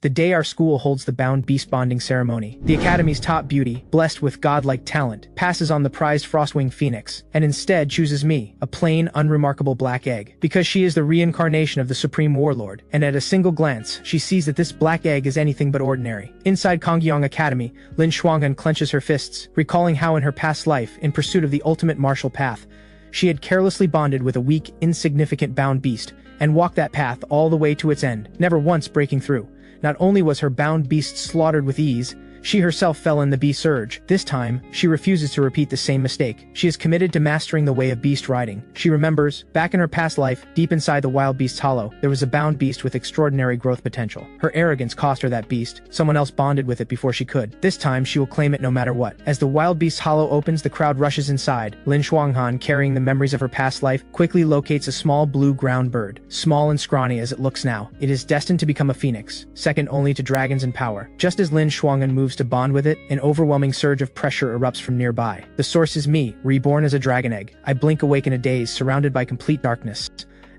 the day our school holds the bound beast bonding ceremony. The Academy's top beauty, blessed with godlike talent, passes on the prized Frostwing Phoenix, and instead chooses me, a plain, unremarkable black egg. Because she is the reincarnation of the Supreme Warlord, and at a single glance, she sees that this black egg is anything but ordinary. Inside Kongyong Academy, Lin Shuanghan clenches her fists, recalling how in her past life, in pursuit of the ultimate martial path, she had carelessly bonded with a weak, insignificant bound beast, and walked that path all the way to its end, never once breaking through. Not only was her bound beast slaughtered with ease, she herself fell in the beast's urge. This time, she refuses to repeat the same mistake. She is committed to mastering the way of beast riding. She remembers, back in her past life, deep inside the wild beast's hollow, there was a bound beast with extraordinary growth potential. Her arrogance cost her that beast. Someone else bonded with it before she could. This time, she will claim it no matter what. As the wild beast's hollow opens, the crowd rushes inside. Lin Shuanghan, carrying the memories of her past life, quickly locates a small blue ground bird. Small and scrawny as it looks now, it is destined to become a phoenix, second only to dragons in power. Just as Lin Shuanghan moves to bond with it, an overwhelming surge of pressure erupts from nearby. The source is me, reborn as a dragon egg. I blink awake in a daze, surrounded by complete darkness.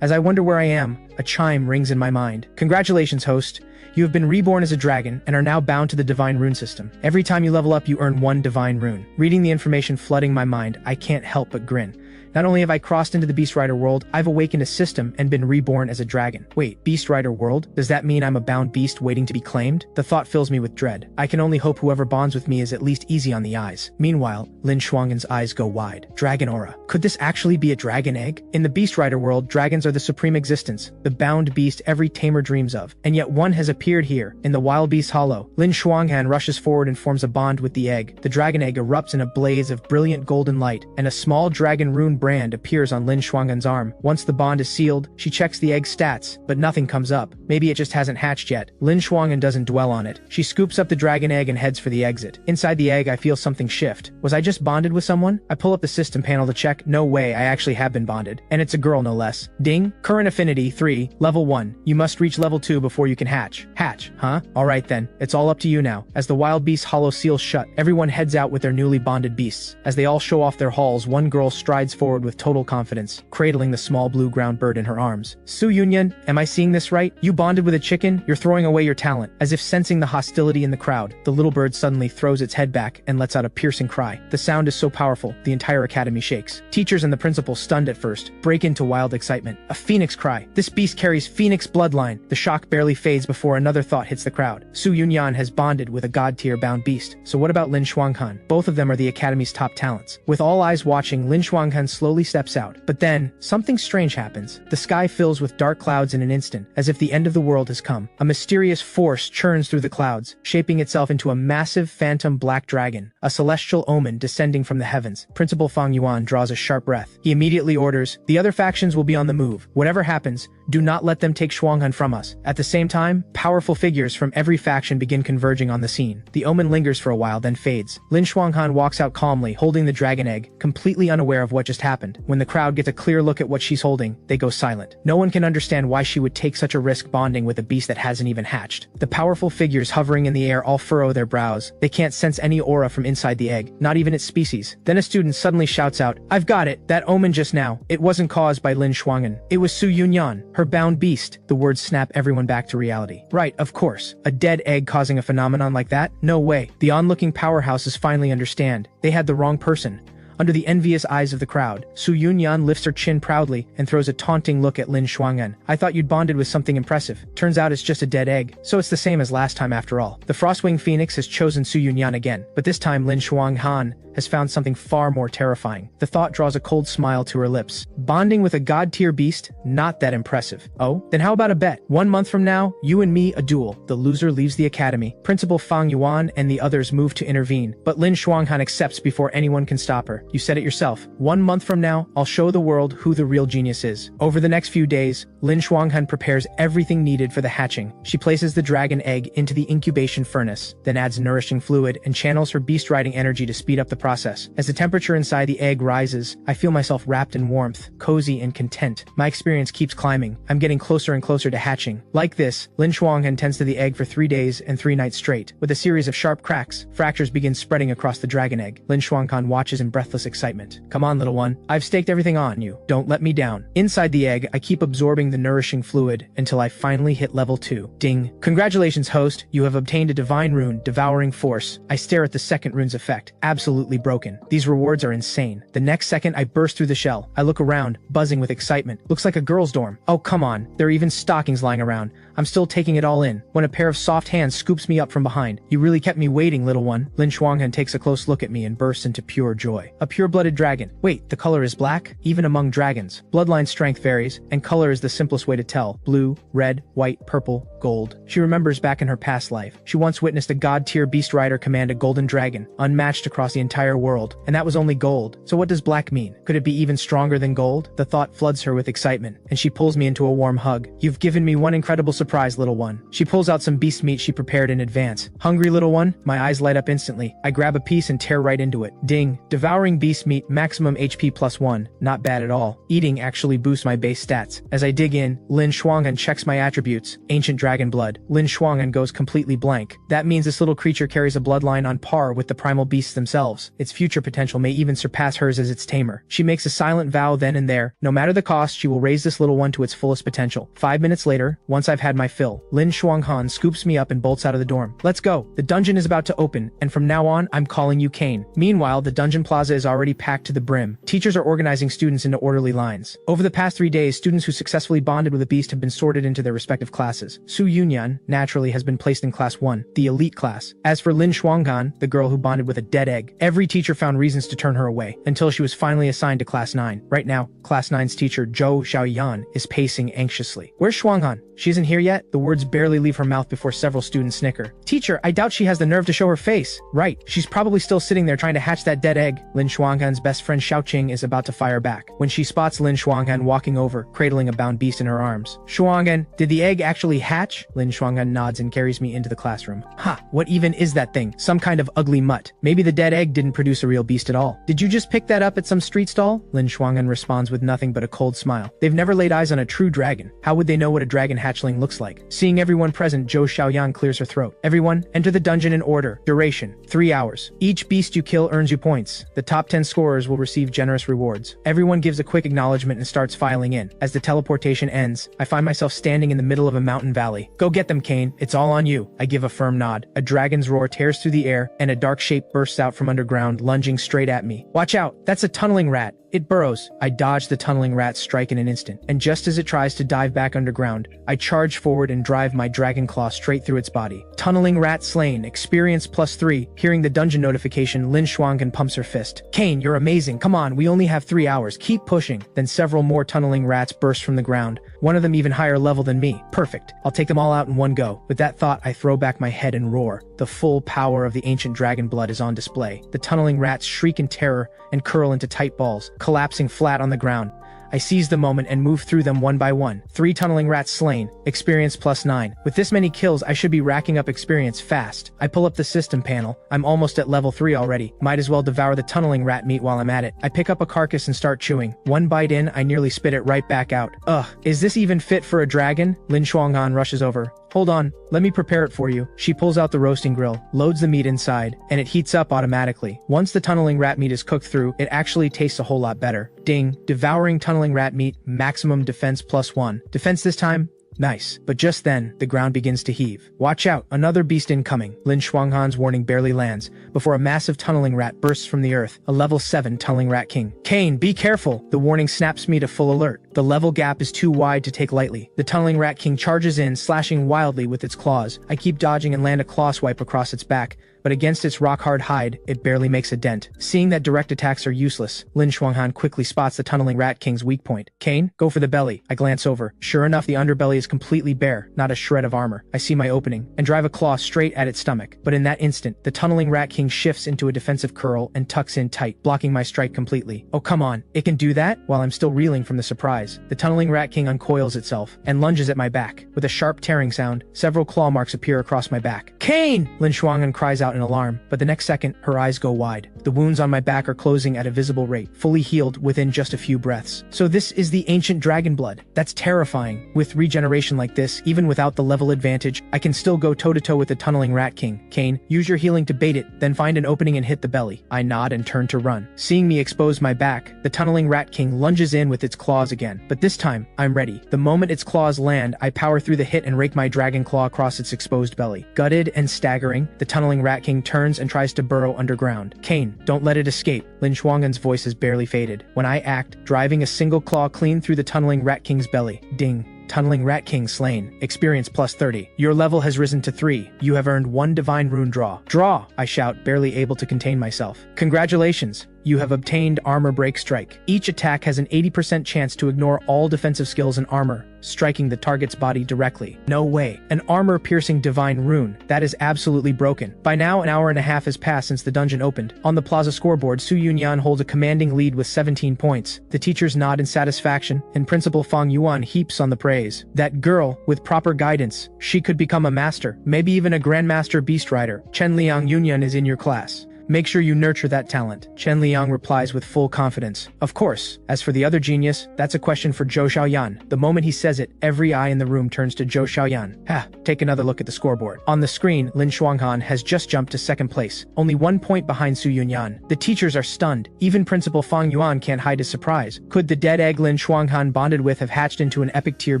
As I wonder where I am, a chime rings in my mind. Congratulations, host. You have been reborn as a dragon and are now bound to the divine rune system. Every time you level up, you earn 1 divine rune. Reading the information flooding my mind, I can't help but grin. Not only have I crossed into the Beast Rider world, I've awakened a system and been reborn as a dragon. Wait, Beast Rider world? Does that mean I'm a bound beast waiting to be claimed? The thought fills me with dread. I can only hope whoever bonds with me is at least easy on the eyes. Meanwhile, Lin Shuanghan's eyes go wide. Dragon aura. Could this actually be a dragon egg? In the Beast Rider world, dragons are the supreme existence, the bound beast every tamer dreams of. And yet one has appeared here, in the wild beast hollow. Lin Shuanghan rushes forward and forms a bond with the egg. The dragon egg erupts in a blaze of brilliant golden light, and a small dragon rune brand appears on Lin Shuanghan's arm. Once the bond is sealed, she checks the egg's stats, but nothing comes up. Maybe it just hasn't hatched yet. Lin Shuanghan doesn't dwell on it. She scoops up the dragon egg and heads for the exit. Inside the egg, I feel something shift. Was I just bonded with someone? I pull up the system panel to check. No way, I actually have been bonded. And it's a girl, no less. Ding. Current affinity 3, level 1. You must reach level 2 before you can hatch. Hatch, huh? Alright then, it's all up to you now. As the wild beast hollow seals shut, everyone heads out with their newly bonded beasts. As they all show off their hauls, one girl strides forward with total confidence, cradling the small blue ground bird in her arms. Su Yunyan, am I seeing this right? You bonded with a chicken? You're throwing away your talent. As if sensing the hostility in the crowd, the little bird suddenly throws its head back and lets out a piercing cry. The sound is so powerful, the entire academy shakes. Teachers and the principal, stunned at first, break into wild excitement. A phoenix cry. This beast carries phoenix bloodline. The shock barely fades before another thought hits the crowd. Su Yunyan has bonded with a god-tier bound beast. So what about Lin Shuanghan? Both of them are the academy's top talents. With all eyes watching, Lin Shuanghan slowly steps out. But then, something strange happens. The sky fills with dark clouds in an instant, as if the end of the world has come. A mysterious force churns through the clouds, shaping itself into a massive phantom black dragon, a celestial omen descending from the heavens. Principal Fang Yuan draws a sharp breath. He immediately orders, the other factions will be on the move. Whatever happens, do not let them take Shuanghan from us. At the same time, powerful figures from every faction begin converging on the scene. The omen lingers for a while, then fades. Lin Shuanghan walks out calmly, holding the dragon egg, completely unaware of what just happened. When the crowd gets a clear look at what she's holding, they go silent. No one can understand why she would take such a risk bonding with a beast that hasn't even hatched. The powerful figures hovering in the air all furrow their brows. They can't sense any aura from inside the egg, not even its species. Then a student suddenly shouts out, I've got it! That omen just now. It wasn't caused by Lin Shuanghan. It was Su Yunyan, her bound beast. The words snap everyone back to reality. Right, of course. A dead egg causing a phenomenon like that? No way. The onlooking powerhouses finally understand. They had the wrong person. Under the envious eyes of the crowd, Su Yunyan lifts her chin proudly and throws a taunting look at Lin Shuanghan. I thought you'd bonded with something impressive. Turns out it's just a dead egg, so it's the same as last time after all. The Frostwing Phoenix has chosen Su Yunyan again, but this time Lin Shuanghan has found something far more terrifying. The thought draws a cold smile to her lips. Bonding with a god-tier beast? Not that impressive. Oh? Then how about a bet? 1 month from now, you and me, a duel. The loser leaves the academy. Principal Fang Yuan and the others move to intervene, but Lin Shuanghan accepts before anyone can stop her. You said it yourself. 1 month from now, I'll show the world who the real genius is. Over the next few days, Lin Shuanghan prepares everything needed for the hatching. She places the dragon egg into the incubation furnace, then adds nourishing fluid and channels her beast riding energy to speed up the process. As the temperature inside the egg rises, I feel myself wrapped in warmth, cozy and content. My experience keeps climbing. I'm getting closer and closer to hatching. Like this, Lin Shuanghan tends to the egg for 3 days and 3 nights straight. With a series of sharp cracks, fractures begin spreading across the dragon egg. Lin Shuanghan watches in breathless breathless excitement. Come on, little one. I've staked everything on you. Don't let me down. Inside the egg, I keep absorbing the nourishing fluid until I finally hit level 2. Ding. Congratulations, host. You have obtained a divine rune, Devouring Force. I stare at the second rune's effect. Absolutely broken. These rewards are insane. The next second, I burst through the shell. I look around, buzzing with excitement. Looks like a girl's dorm. Oh, come on. There are even stockings lying around. I'm still taking it all in, when a pair of soft hands scoops me up from behind. You really kept me waiting, little one. Lin Shuanghan takes a close look at me and bursts into pure joy. A pure-blooded dragon. Wait, the color is black? Even among dragons, bloodline strength varies, and color is the simplest way to tell. Blue, red, white, purple, gold. She remembers back in her past life. She once witnessed a god-tier beast rider command a golden dragon, unmatched across the entire world, and that was only gold. So what does black mean? Could it be even stronger than gold? The thought floods her with excitement, and she pulls me into a warm hug. You've given me one incredible surprise, little one. She pulls out some beast meat she prepared in advance. Hungry, little one? My eyes light up instantly. I grab a piece and tear right into it. Ding. Devouring beast meat, maximum HP +1. Not bad at all. Eating actually boosts my base stats. As I dig in, Lin Shuanghan checks my attributes. Ancient dragon blood. Lin Shuanghan goes completely blank. That means this little creature carries a bloodline on par with the primal beasts themselves. Its future potential may even surpass hers as its tamer. She makes a silent vow then and there. No matter the cost, she will raise this little one to its fullest potential. 5 minutes later, once I've had my fill, Lin Shuanghan scoops me up and bolts out of the dorm. Let's go. The dungeon is about to open, and from now on, I'm calling you Kane. Meanwhile, the dungeon plaza is already packed to the brim. Teachers are organizing students into orderly lines. Over the past 3 days, students who successfully bonded with a beast have been sorted into their respective classes. Su Yunyan, naturally, has been placed in class 1, the elite class. As for Lin Shuanghan, the girl who bonded with a dead egg, every teacher found reasons to turn her away, until she was finally assigned to class 9. Right now, class 9's teacher, Zhou Xiaoyan, is pacing anxiously. Where's Shuanghan? She isn't here yet? The words barely leave her mouth before several students snicker. Teacher, I doubt she has the nerve to show her face. Right, she's probably still sitting there trying to hatch that dead egg. Lin Shuanghan's best friend Xiaoqing is about to fire back, when she spots Lin Shuanghan walking over, cradling a bound beast in her arms. Shuanghan, did the egg actually hatch? Lin Shuanghan nods and carries me into the classroom. Ha, what even is that thing? Some kind of ugly mutt. Maybe the dead egg didn't produce a real beast at all. Did you just pick that up at some street stall? Lin Shuanghan responds with nothing but a cold smile. They've never laid eyes on a true dragon. How would they know what a dragon hatchling looks like? Seeing everyone present, Zhou Xiaoyan clears her throat. Everyone, enter the dungeon in order. Duration, 3 hours. Each beast you kill earns you points. The top 10 scorers will receive generous rewards. Everyone gives a quick acknowledgement and starts filing in. As the teleportation ends, I find myself standing in the middle of a mountain valley. Go get them, Kane. It's all on you. I give a firm nod. A dragon's roar tears through the air, and a dark shape bursts out from underground, lunging straight at me. Watch out! That's a tunneling rat. It burrows. I dodge the tunneling rat's strike in an instant, and just as it tries to dive back underground, I charge forward and drive my dragon claw straight through its body. Tunneling rat slain, experience +3. Hearing the dungeon notification, Lin Shuanghan pumps her fist. Kane, you're amazing. Come on, we only have 3 hours. Keep pushing. Then several more tunneling rats burst from the ground, one of them even higher level than me. Perfect. I'll take them all out in one go. With that thought, I throw back my head and roar. The full power of the ancient dragon blood is on display. The tunneling rats shriek in terror and curl into tight balls, collapsing flat on the ground. I seize the moment and move through them one by one. 3 tunneling rats slain, experience +9. With this many kills, I should be racking up experience fast. I pull up the system panel. I'm almost at level 3 already. Might as well devour the tunneling rat meat while I'm at it. I pick up a carcass and start chewing. One bite in, I nearly spit it right back out. Ugh, is this even fit for a dragon? Lin Shuanghan rushes over. Hold on, let me prepare it for you. She pulls out the roasting grill, loads the meat inside, and it heats up automatically. Once the tunneling rat meat is cooked through, it actually tastes a whole lot better. Ding, devouring tunneling rat meat, maximum defense +1. Defense this time? Nice. But just then, the ground begins to heave. Watch out, another beast incoming. Lin Shuanghan's warning barely lands, before a massive tunneling rat bursts from the earth, a level 7 tunneling rat king. Kane, be careful! The warning snaps me to full alert. The level gap is too wide to take lightly. The tunneling rat king charges in, slashing wildly with its claws. I keep dodging and land a claw swipe across its back, but against its rock-hard hide, it barely makes a dent. Seeing that direct attacks are useless, Lin Shuanghan quickly spots the tunneling rat king's weak point. Kane, go for the belly. I glance over. Sure enough, the underbelly is completely bare, not a shred of armor. I see my opening, and drive a claw straight at its stomach. But in that instant, the tunneling rat king shifts into a defensive curl and tucks in tight, blocking my strike completely. Oh come on, it can do that? While I'm still reeling from the surprise, the tunneling rat king uncoils itself, and lunges at my back. With a sharp tearing sound, several claw marks appear across my back. Kane! Lin Shuanghan cries out in alarm, but the next second, her eyes go wide. The wounds on my back are closing at a visible rate, fully healed within just a few breaths. So this is the ancient dragon blood. That's terrifying. With regeneration like this, even without the level advantage, I can still go toe-to-toe with the tunneling rat king. Kane, use your healing to bait it, then find an opening and hit the belly. I nod and turn to run. Seeing me expose my back, the tunneling rat king lunges in with its claws again. But this time, I'm ready. The moment its claws land, I power through the hit and rake my dragon claw across its exposed belly. Gutted and staggering, the tunneling rat king turns and tries to burrow underground. Kane, don't let it escape. Lin Shuanghan's voice has barely faded. When I act, driving a single claw clean through the tunneling rat king's belly. Ding. Tunneling Rat King slain. Experience plus 30. Your level has risen to 3. You have earned 1 divine rune draw. Draw! I shout, barely able to contain myself. Congratulations! You have obtained Armor Break Strike. Each attack has an 80% chance to ignore all defensive skills and armor, striking the target's body directly. No way. An armor-piercing divine rune. That is absolutely broken. By now, an hour and a half has passed since the dungeon opened. On the plaza scoreboard, Su Yunyan holds a commanding lead with 17 points. The teachers nod in satisfaction, and Principal Fang Yuan heaps on the praise. That girl, with proper guidance, she could become a master, maybe even a grandmaster beast rider. Chen Liang Yunyan is in your class. Make sure you nurture that talent. Chen Liang replies with full confidence. Of course. As for the other genius, that's a question for Zhou Xiaoyan. The moment he says it, every eye in the room turns to Zhou Xiaoyan. Take another look at the scoreboard. On the screen, Lin Shuanghan has just jumped to second place, only 1 point behind Su Yunyan. The teachers are stunned. Even Principal Fang Yuan can't hide his surprise. Could the dead egg Lin Shuanghan bonded with have hatched into an epic tier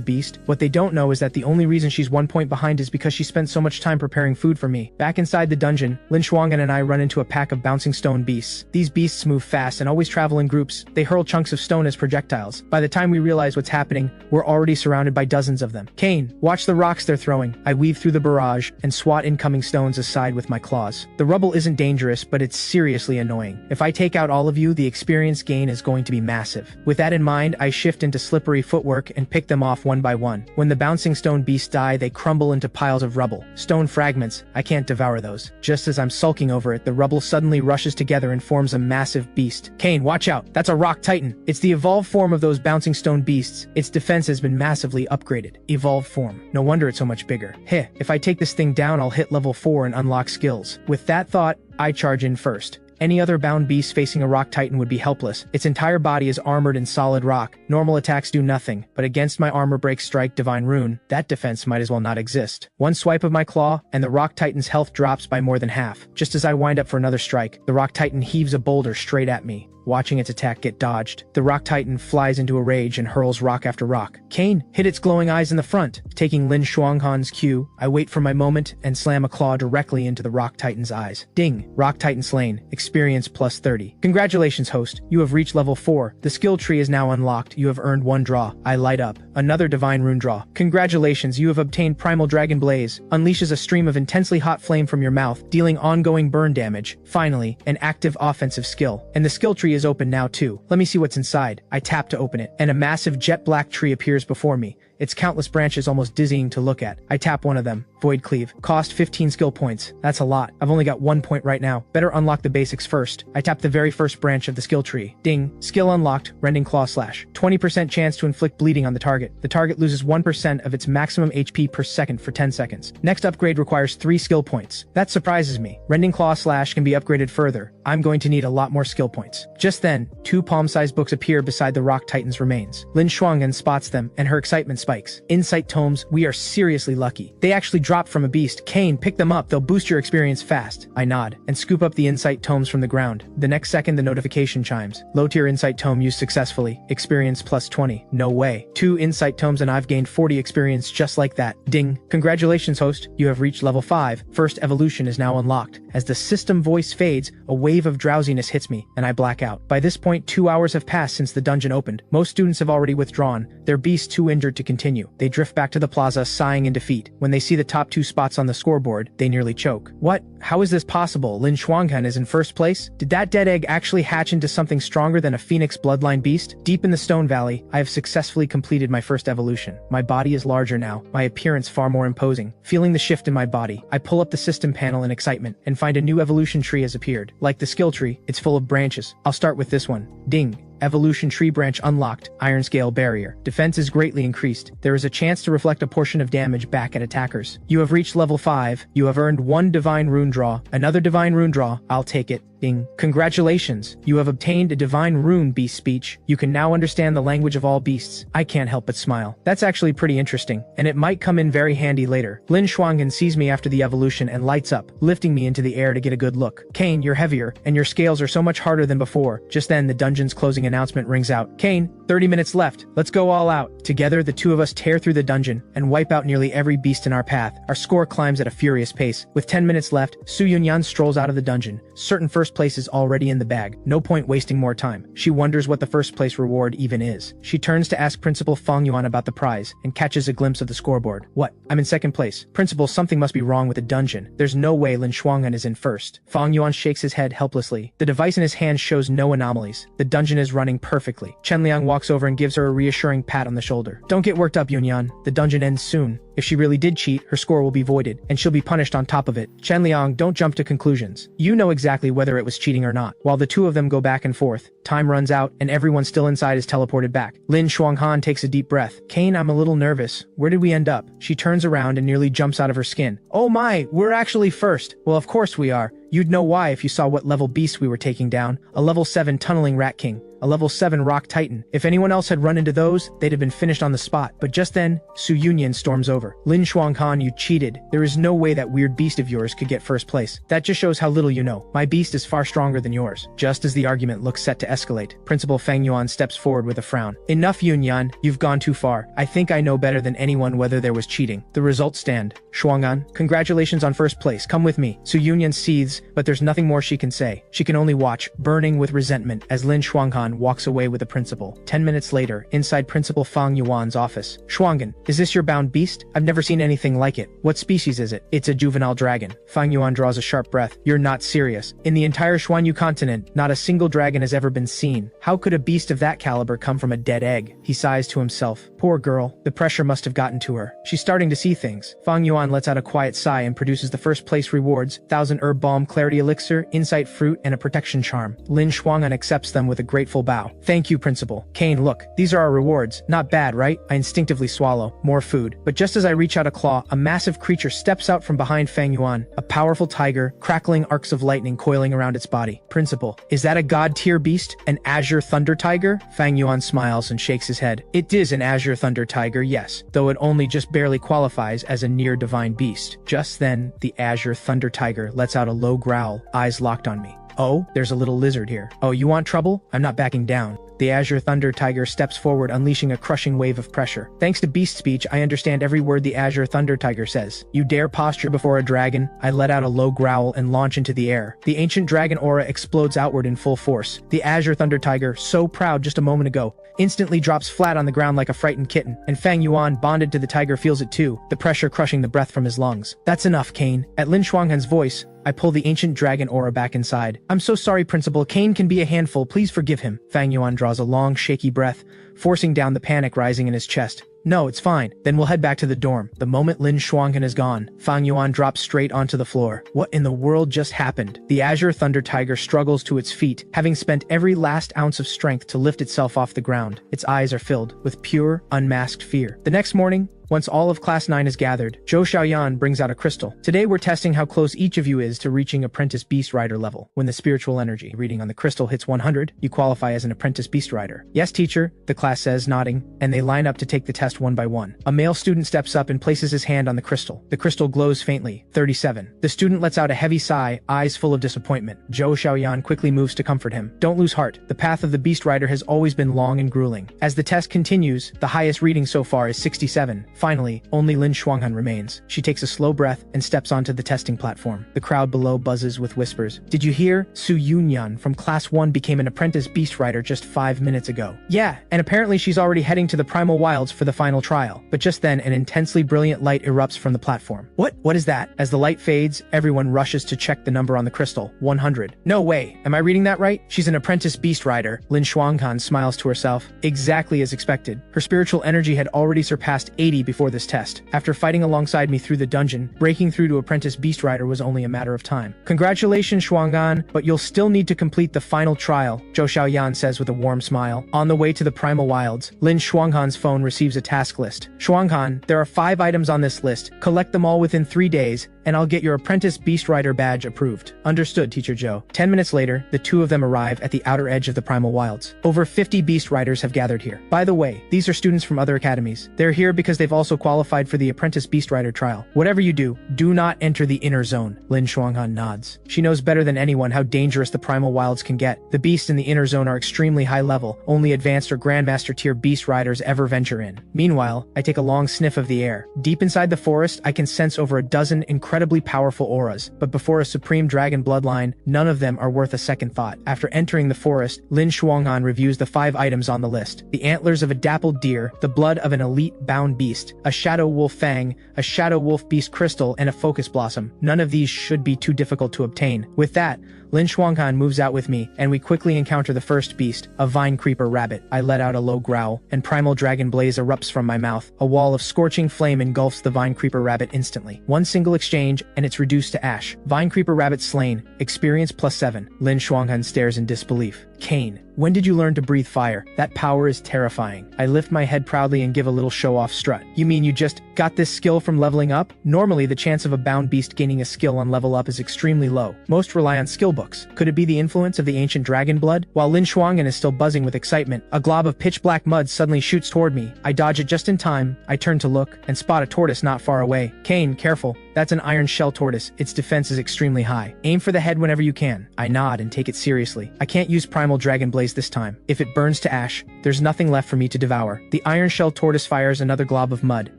beast? What they don't know is that the only reason she's 1 point behind is because she spent so much time preparing food for me. Back inside the dungeon, Lin Shuanghan and I run into a pack of bouncing stone beasts. These beasts move fast and always travel in groups. They hurl chunks of stone as projectiles. By the time we realize what's happening, we're already surrounded by dozens of them. Kane, watch the rocks they're throwing. I weave through the barrage and swat incoming stones aside with my claws. The rubble isn't dangerous, but it's seriously annoying. If I take out all of you, the experience gain is going to be massive. With that in mind, I shift into slippery footwork and pick them off one by one. When the bouncing stone beasts die, they crumble into piles of rubble. Stone fragments, I can't devour those. Just as I'm sulking over it, the rubble suddenly rushes together and forms a massive beast. Kane, watch out! That's a rock titan! It's the evolved form of those bouncing stone beasts. Its defense has been massively upgraded. Evolved form. No wonder it's so much bigger. If I take this thing down, I'll hit level 4 and unlock skills. With that thought, I charge in first. Any other bound beast facing a rock titan would be helpless. Its entire body is armored in solid rock. Normal attacks do nothing, but against my Armor Break Strike divine rune, that defense might as well not exist. One swipe of my claw, and the rock titan's health drops by more than half. Just as I wind up for another strike, the rock titan heaves a boulder straight at me. Watching its attack get dodged, the rock titan flies into a rage and hurls rock after rock. Kane, hit its glowing eyes in the front. Taking Lin Shuanghan's cue, I wait for my moment and slam a claw directly into the rock titan's eyes. Ding! Rock titan slain. Experience plus 30. Congratulations, host. You have reached level 4. The skill tree is now unlocked. You have earned 1 draw. I light up. Another divine rune draw. Congratulations, you have obtained Primal Dragon Blaze. Unleashes a stream of intensely hot flame from your mouth, dealing ongoing burn damage. Finally, an active offensive skill. And the skill tree is open now too. Let me see what's inside. I tap to open it, and a massive jet black tree appears before me. Its countless branches almost dizzying to look at. I tap one of them. Void Cleave. Cost 15 skill points. That's a lot. I've only got 1 point right now. Better unlock the basics first. I tap the very first branch of the skill tree. Ding. Skill unlocked. Rending Claw Slash. 20% chance to inflict bleeding on the target. The target loses 1% of its maximum HP per second for 10 seconds. Next upgrade requires 3 skill points. That surprises me. Rending Claw Slash can be upgraded further. I'm going to need a lot more skill points. Just then, 2 palm-sized books appear beside the rock titan's remains. Lin Shuanghan spots them, and her excitement spikes. Insight tomes, we are seriously lucky. They actually dropped from a beast. Kane, pick them up, they'll boost your experience fast. I nod, and scoop up the insight tomes from the ground. The next second the notification chimes. Low tier insight tome used successfully. Experience plus 20. No way. 2 insight tomes and I've gained 40 experience just like that. Ding. Congratulations, host. You have reached level 5. First evolution is now unlocked. As the system voice fades, a wave of drowsiness hits me, and I black out. By this point, 2 hours have passed since the dungeon opened. Most students have already withdrawn, their beasts too injured to continue. They drift back to the plaza, sighing in defeat. When they see the top 2 spots on the scoreboard, they nearly choke. What? How is this possible? Lin Shuanghan is in first place? Did that dead egg actually hatch into something stronger than a phoenix bloodline beast? Deep in the Stone Valley, I have successfully completed my first evolution. My body is larger now, my appearance far more imposing. Feeling the shift in my body, I pull up the system panel in excitement, and find a new evolution tree has appeared. Like the skill tree, it's full of branches. I'll start with this one. Ding. Evolution tree branch unlocked. Iron scale barrier. Defense is greatly increased. There is a chance to reflect a portion of damage back at attackers. You have reached level 5. You have earned 1 divine rune draw. Another divine rune draw. I'll take it. Bing. Congratulations. You have obtained a divine rune beast speech. You can now understand the language of all beasts. I can't help but smile. That's actually pretty interesting, and it might come in very handy later. Lin Shuanghan sees me after the evolution and lights up, lifting me into the air to get a good look. Kane, you're heavier, and your scales are so much harder than before. Just then, the dungeon's closing announcement rings out. Kane, 30 minutes left. Let's go all out. Together, the two of us tear through the dungeon and wipe out nearly every beast in our path. Our score climbs at a furious pace. With 10 minutes left, Su Yunyan strolls out of the dungeon. Certain first place is already in the bag. No point wasting more time. She wonders what the first place reward even is. She turns to ask Principal Fang Yuan about the prize and catches a glimpse of the scoreboard. What? I'm in second place. Principal, something must be wrong with the dungeon. There's no way Lin Shuanghan is in first. Fang Yuan shakes his head helplessly. The device in his hand shows no anomalies. The dungeon is running perfectly. Chen Liang walks over and gives her a reassuring pat on the shoulder. Don't get worked up, Yunyan. The dungeon ends soon. If she really did cheat, her score will be voided, and she'll be punished on top of it. Chen Liang, don't jump to conclusions. You know exactly whether it was cheating or not. While the two of them go back and forth, time runs out, and everyone still inside is teleported back. Lin Shuanghan takes a deep breath. Kane, I'm a little nervous. Where did we end up? She turns around and nearly jumps out of her skin. Oh my, we're actually first. Well, of course we are. You'd know why if you saw what level beast we were taking down. A level 7 tunneling rat king. A level 7 rock titan. If anyone else had run into those, they'd have been finished on the spot. But just then, Su Yunyan storms over. Lin Shuanghan, you cheated. There is no way that weird beast of yours could get first place. That just shows how little you know. My beast is far stronger than yours. Just as the argument looks set to escalate, Principal Fang Yuan steps forward with a frown. Enough, Yunyan. You've gone too far. I think I know better than anyone whether there was cheating. The results stand. Shuanghan, congratulations on first place. Come with me. Su Yunyan seethes, but there's nothing more she can say. She can only watch, burning with resentment, as Lin Shuanghan walks away with the principal. 10 minutes later, inside Principal Fang Yuan's office. Shuanghan, is this your bound beast? I've never seen anything like it. What species is it? It's a juvenile dragon. Fang Yuan draws a sharp breath. You're not serious. In the entire Xuanyu continent, not a single dragon has ever been seen. How could a beast of that caliber come from a dead egg? He sighs to himself. Poor girl. The pressure must have gotten to her. She's starting to see things. Fang Yuan lets out a quiet sigh and produces the first place rewards: 1,000 herb balm, clarity elixir, insight fruit, and a protection charm. Lin Shuanghan accepts them with a grateful bow. Thank you, Principal. Kane, look. These are our rewards. Not bad, right? I instinctively swallow. More food. But just as I reach out a claw, a massive creature steps out from behind Fang Yuan. A powerful tiger, crackling arcs of lightning coiling around its body. Principal, is that a god-tier beast? An azure thunder tiger? Fang Yuan smiles and shakes his head. It is an azure thunder tiger, yes, though it only just barely qualifies as a near-divine beast. Just then, the azure thunder tiger lets out a low growl, eyes locked on me. Oh, there's a little lizard here. Oh, you want trouble? I'm not backing down. The Azure Thunder Tiger steps forward, unleashing a crushing wave of pressure. Thanks to Beast Speech, I understand every word the Azure Thunder Tiger says. You dare posture before a dragon? I let out a low growl and launch into the air. The ancient dragon aura explodes outward in full force. The Azure Thunder Tiger, so proud just a moment ago, instantly drops flat on the ground like a frightened kitten, and Fang Yuan, bonded to the tiger, feels it too, the pressure crushing the breath from his lungs. That's enough, Kane. At Lin Shuanghan's voice, I pull the ancient dragon aura back inside. I'm so sorry, Principal. Kane can be a handful. Please forgive him. Fang Yuan draws a long, shaky breath, forcing down the panic rising in his chest. No, it's fine. Then we'll head back to the dorm. The moment Lin Shuanghan is gone, Fang Yuan drops straight onto the floor. What in the world just happened? The Azure Thunder Tiger struggles to its feet, having spent every last ounce of strength to lift itself off the ground. Its eyes are filled with pure, unmasked fear. The next morning, once all of Class 9 is gathered, Zhou Xiaoyan brings out a crystal. Today we're testing how close each of you is to reaching Apprentice Beast Rider level. When the spiritual energy reading on the crystal hits 100, you qualify as an Apprentice Beast Rider. Yes, teacher, the class says, nodding, and they line up to take the test one by one. A male student steps up and places his hand on the crystal. The crystal glows faintly. 37. The student lets out a heavy sigh, eyes full of disappointment. Zhou Xiaoyan quickly moves to comfort him. Don't lose heart. The path of the Beast Rider has always been long and grueling. As the test continues, the highest reading so far is 67. Finally, only Lin Shuanghan remains. She takes a slow breath and steps onto the testing platform. The crowd below buzzes with whispers. Did you hear? Su Yunyan from Class 1 became an Apprentice Beast Rider just 5 minutes ago. Yeah, and apparently she's already heading to the Primal Wilds for the final trial. But just then, an intensely brilliant light erupts from the platform. What is that? As the light fades, everyone rushes to check the number on the crystal. 100. No way. Am I reading that right? She's an Apprentice Beast Rider. Lin Shuanghan smiles to herself. Exactly as expected. Her spiritual energy had already surpassed 80 before this test. After fighting alongside me through the dungeon, breaking through to Apprentice Beast Rider was only a matter of time. Congratulations, Shuanghan, but you'll still need to complete the final trial, Zhou Xiaoyan says with a warm smile. On the way to the Primal Wilds, Lin Shuanghan's phone receives a task list. Shuanghan, there are 5 items on this list. Collect them all within 3 days, and I'll get your Apprentice Beast Rider badge approved. Understood, Teacher Zhou. 10 minutes later, the two of them arrive at the outer edge of the Primal Wilds. Over 50 Beast Riders have gathered here. By the way, these are students from other academies. They're here because they've also qualified for the Apprentice Beast Rider trial. Whatever you do, do not enter the inner zone. Lin Shuanghan nods. She knows better than anyone how dangerous the Primal Wilds can get. The beasts in the inner zone are extremely high level. Only advanced or Grandmaster tier Beast Riders ever venture in. Meanwhile, I take a long sniff of the air. Deep inside the forest, I can sense over a dozen incredibly powerful auras, but before a supreme dragon bloodline, none of them are worth a second thought. After entering the forest, Lin Shuanghan reviews the 5 items on the list. The antlers of a dappled deer, the blood of an elite bound beast, a shadow wolf fang, a shadow wolf beast crystal, and a focus blossom. None of these should be too difficult to obtain. With that, Lin Shuanghan moves out with me, and we quickly encounter the first beast, a vine creeper rabbit. I let out a low growl, and primal dragon blaze erupts from my mouth. A wall of scorching flame engulfs the vine creeper rabbit instantly. One single exchange, and it's reduced to ash. Vine creeper rabbit slain. Experience +7. Lin Shuanghan stares in disbelief. Cain, when did you learn to breathe fire? That power is terrifying. I lift my head proudly and give a little show-off strut. You mean you just got this skill from leveling up? Normally, the chance of a bound beast gaining a skill on level up is extremely low. Most rely on skill books. Could it be the influence of the ancient dragon blood? While Lin Shuanghan is still buzzing with excitement, a glob of pitch-black mud suddenly shoots toward me. I dodge it just in time. I turn to look and spot a tortoise not far away. Cain, careful. That's an iron shell tortoise. Its defense is extremely high. Aim for the head whenever you can. I nod and take it seriously. I can't use primal dragon blaze this time. If it burns to ash, there's nothing left for me to devour. The iron shell tortoise fires another glob of mud.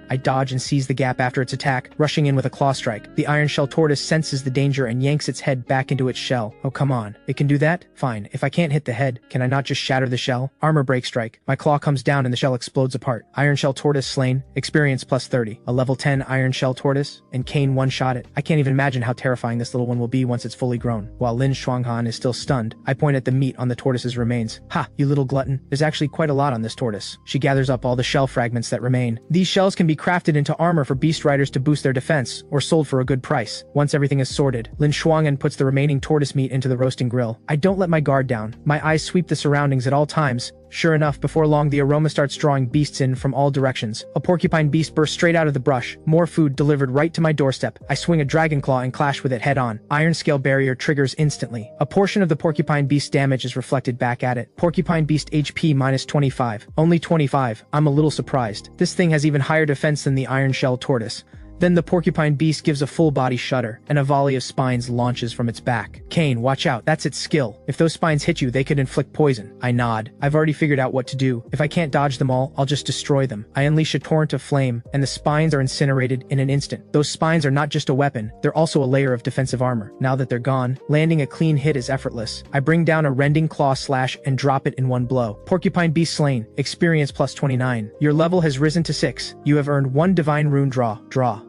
I dodge and seize the gap after its attack, rushing in with a claw strike. The iron shell tortoise senses the danger and yanks its head back into its shell. Oh, come on. It can do that? Fine. If I can't hit the head, can I not just shatter the shell? Armor break strike. My claw comes down and the shell explodes apart. Iron shell tortoise slain. Experience +30. A level 10 iron shell tortoise, and Cain one-shot it. I can't even imagine how terrifying this little one will be once it's fully grown. While Lin Shuanghan is still stunned, I point at the meat on the tortoise's remains. Ha, you little glutton. There's actually quite a lot on this tortoise. She gathers up all the shell fragments that remain. These shells can be crafted into armor for beast riders to boost their defense, or sold for a good price. Once everything is sorted, Lin Shuanghan puts the remaining tortoise meat into the roasting grill. I don't let my guard down. My eyes sweep the surroundings at all times. Sure enough, before long the aroma starts drawing beasts in from all directions. A porcupine beast bursts straight out of the brush. More food delivered right to my doorstep. I swing a dragon claw and clash with it head on. Iron scale barrier triggers instantly. A portion of the porcupine beast damage is reflected back at it. Porcupine beast HP -25. Only 25. I'm a little surprised. This thing has even higher defense than the iron shell tortoise. Then the porcupine beast gives a full-body shudder, and a volley of spines launches from its back. Cain, watch out. That's its skill. If those spines hit you, they could inflict poison. I nod. I've already figured out what to do. If I can't dodge them all, I'll just destroy them. I unleash a torrent of flame, and the spines are incinerated in an instant. Those spines are not just a weapon, they're also a layer of defensive armor. Now that they're gone, landing a clean hit is effortless. I bring down a rending claw slash and drop it in one blow. Porcupine beast slain. Experience +29. Your level has risen to 6. You have earned 1 divine rune draw.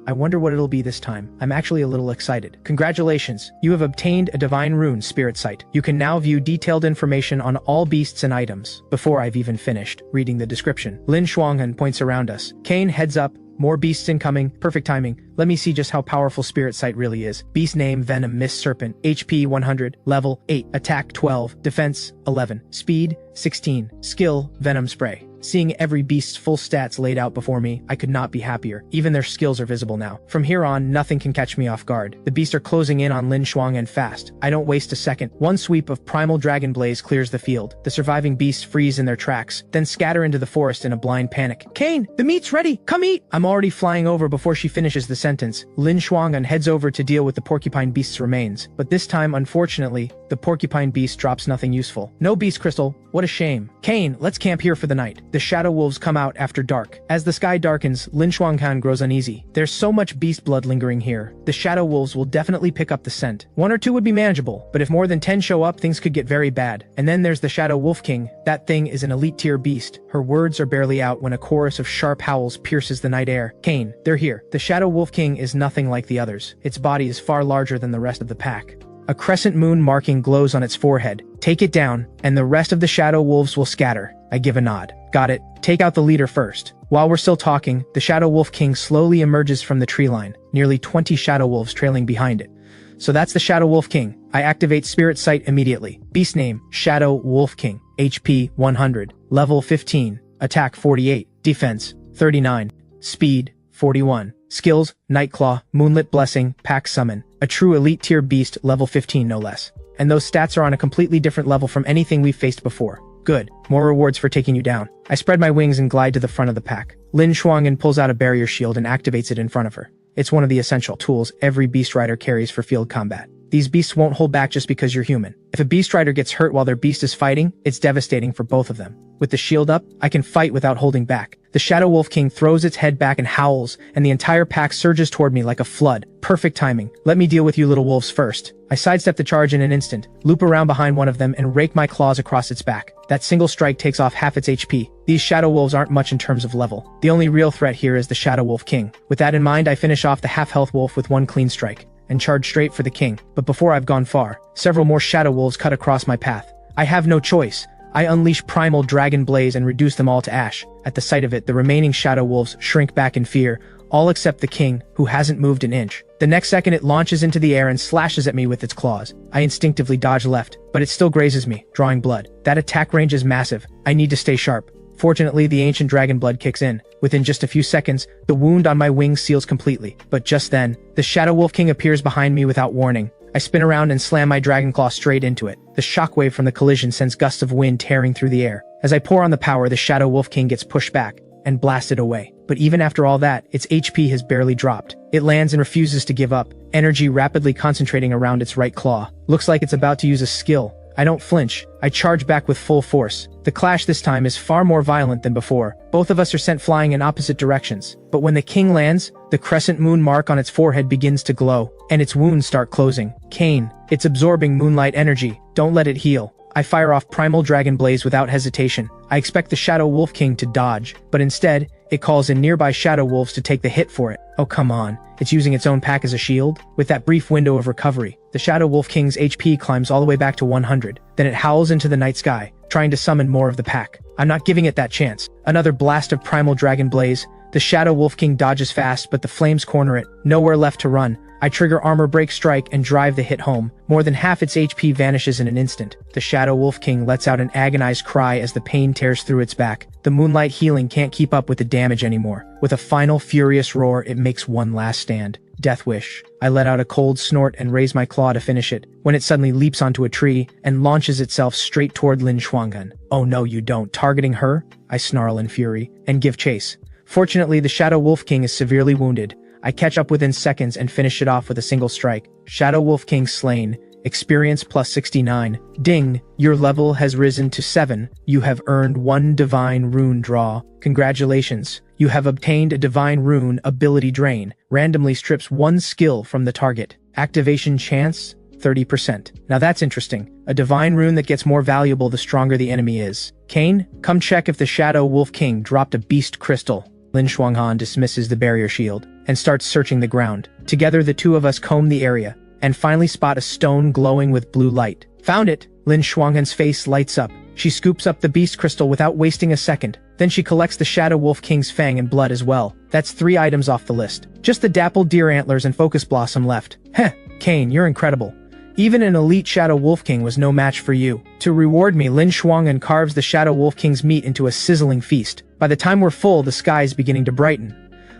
I wonder what it'll be this time. I'm actually a little excited. Congratulations. You have obtained a divine rune spirit sight. You can now view detailed information on all beasts and items. Before I've even finished reading the description, Lin Shuanghan points around us. Cain, heads up. More beasts incoming. Perfect timing. Let me see just how powerful Spirit Sight really is. Beast name Venom Mist Serpent. HP 100. Level 8. Attack 12. Defense 11. Speed 16. Skill Venom Spray. Seeing every beast's full stats laid out before me, I could not be happier. Even their skills are visible now. From here on, nothing can catch me off guard. The beasts are closing in on Lin Shuanghan fast. I don't waste a second. One sweep of Primal Dragon Blaze clears the field. The surviving beasts freeze in their tracks, then scatter into the forest in a blind panic. Cain, the meat's ready! Come eat! I'm already flying over before she finishes the sentence. Lin Shuanghan heads over to deal with the porcupine beast's remains. But this time, unfortunately, the porcupine beast drops nothing useful. No beast crystal. What a shame. Cain, let's camp here for the night. The shadow wolves come out after dark. As the sky darkens, Lin Shuanghan grows uneasy. There's so much beast blood lingering here. The shadow wolves will definitely pick up the scent. 1 or 2 would be manageable, but if more than 10 show up, things could get very bad. And then there's the shadow wolf king. That thing is an elite tier beast. Her words are barely out when a chorus of sharp howls pierces the night air. Cain, they're here. The shadow wolf king is nothing like the others. Its body is far larger than the rest of the pack. A crescent moon marking glows on its forehead. Take it down, and the rest of the shadow wolves will scatter. I give a nod. Got it. Take out the leader first. While we're still talking, the Shadow Wolf King slowly emerges from the tree line, nearly 20 Shadow Wolves trailing behind it. So that's the Shadow Wolf King. I activate Spirit Sight immediately. Beast name, Shadow Wolf King. HP 100. Level 15. Attack 48. Defense 39. Speed 41. Skills, Nightclaw, Moonlit Blessing, Pack Summon. A true elite tier beast, level 15 no less. And those stats are on a completely different level from anything we've faced before. Good. More rewards for taking you down. I spread my wings and glide to the front of the pack. Lin Shuanghan pulls out a barrier shield and activates it in front of her. It's one of the essential tools every beast rider carries for field combat. These beasts won't hold back just because you're human. If a beast rider gets hurt while their beast is fighting, it's devastating for both of them. With the shield up, I can fight without holding back. The Shadow Wolf King throws its head back and howls, and the entire pack surges toward me like a flood. Perfect timing. Let me deal with you little wolves first. I sidestep the charge in an instant, loop around behind one of them and rake my claws across its back. That single strike takes off half its HP. These Shadow Wolves aren't much in terms of level. The only real threat here is the Shadow Wolf King. With that in mind, I finish off the half-health wolf with one clean strike, and charge straight for the king. But before I've gone far, several more Shadow Wolves cut across my path. I have no choice. I unleash Primal Dragon Blaze and reduce them all to ash. At the sight of it, the remaining Shadow Wolves shrink back in fear, all except the king, who hasn't moved an inch. The next second it launches into the air and slashes at me with its claws. I instinctively dodge left, but it still grazes me, drawing blood. That attack range is massive. I need to stay sharp. Fortunately, the ancient dragon blood kicks in. Within just a few seconds, the wound on my wing seals completely. But just then, the Shadow Wolf King appears behind me without warning. I spin around and slam my dragon claw straight into it. The shockwave from the collision sends gusts of wind tearing through the air. As I pour on the power, the Shadow Wolf King gets pushed back and blasted away. But even after all that, its HP has barely dropped. It lands and refuses to give up, energy rapidly concentrating around its right claw. Looks like it's about to use a skill. I don't flinch. I charge back with full force. The clash this time is far more violent than before. Both of us are sent flying in opposite directions. But when the king lands, the crescent moon mark on its forehead begins to glow, and its wounds start closing. Kane, it's absorbing moonlight energy. Don't let it heal. I fire off Primal Dragon Blaze without hesitation. I expect the Shadow Wolf King to dodge, but instead, it calls in nearby Shadow Wolves to take the hit for it. Oh come on, it's using its own pack as a shield? With that brief window of recovery, the Shadow Wolf King's HP climbs all the way back to 100. Then it howls into the night sky, trying to summon more of the pack. I'm not giving it that chance. Another blast of Primal Dragon Blaze. The Shadow Wolf King dodges fast, but the flames corner it. Nowhere left to run. I trigger Armor Break Strike and drive the hit home. More than half its HP vanishes in an instant. The Shadow Wolf King lets out an agonized cry as the pain tears through its back. The moonlight healing can't keep up with the damage anymore. With a final furious roar, it makes one last stand. Death Wish. I let out a cold snort and raise my claw to finish it, when it suddenly leaps onto a tree and launches itself straight toward Lin Shuanghan. Oh no you don't. Targeting her? I snarl in fury, and give chase. Fortunately, the Shadow Wolf King is severely wounded. I catch up within seconds and finish it off with a single strike. Shadow Wolf King slain. Experience plus 69. Ding! Your level has risen to 7. You have earned 1 Divine Rune draw. Congratulations. You have obtained a Divine Rune Ability Drain. Randomly strips 1 skill from the target. Activation chance? 30%. Now that's interesting. A Divine Rune that gets more valuable the stronger the enemy is. Kane, come check if the Shadow Wolf King dropped a Beast Crystal. Lin Shuanghan dismisses the barrier shield and starts searching the ground. Together the two of us comb the area and finally spot a stone glowing with blue light. Found it! Lin Shuanghan's face lights up. She scoops up the beast crystal without wasting a second. Then she collects the Shadow Wolf King's fang and blood as well. That's 3 items off the list. Just the dappled deer antlers and focus blossom left. Heh, Kane, you're incredible. Even an elite Shadow Wolf King was no match for you. To reward me, Lin Shuanghan carves the Shadow Wolf King's meat into a sizzling feast. By the time we're full, the sky is beginning to brighten.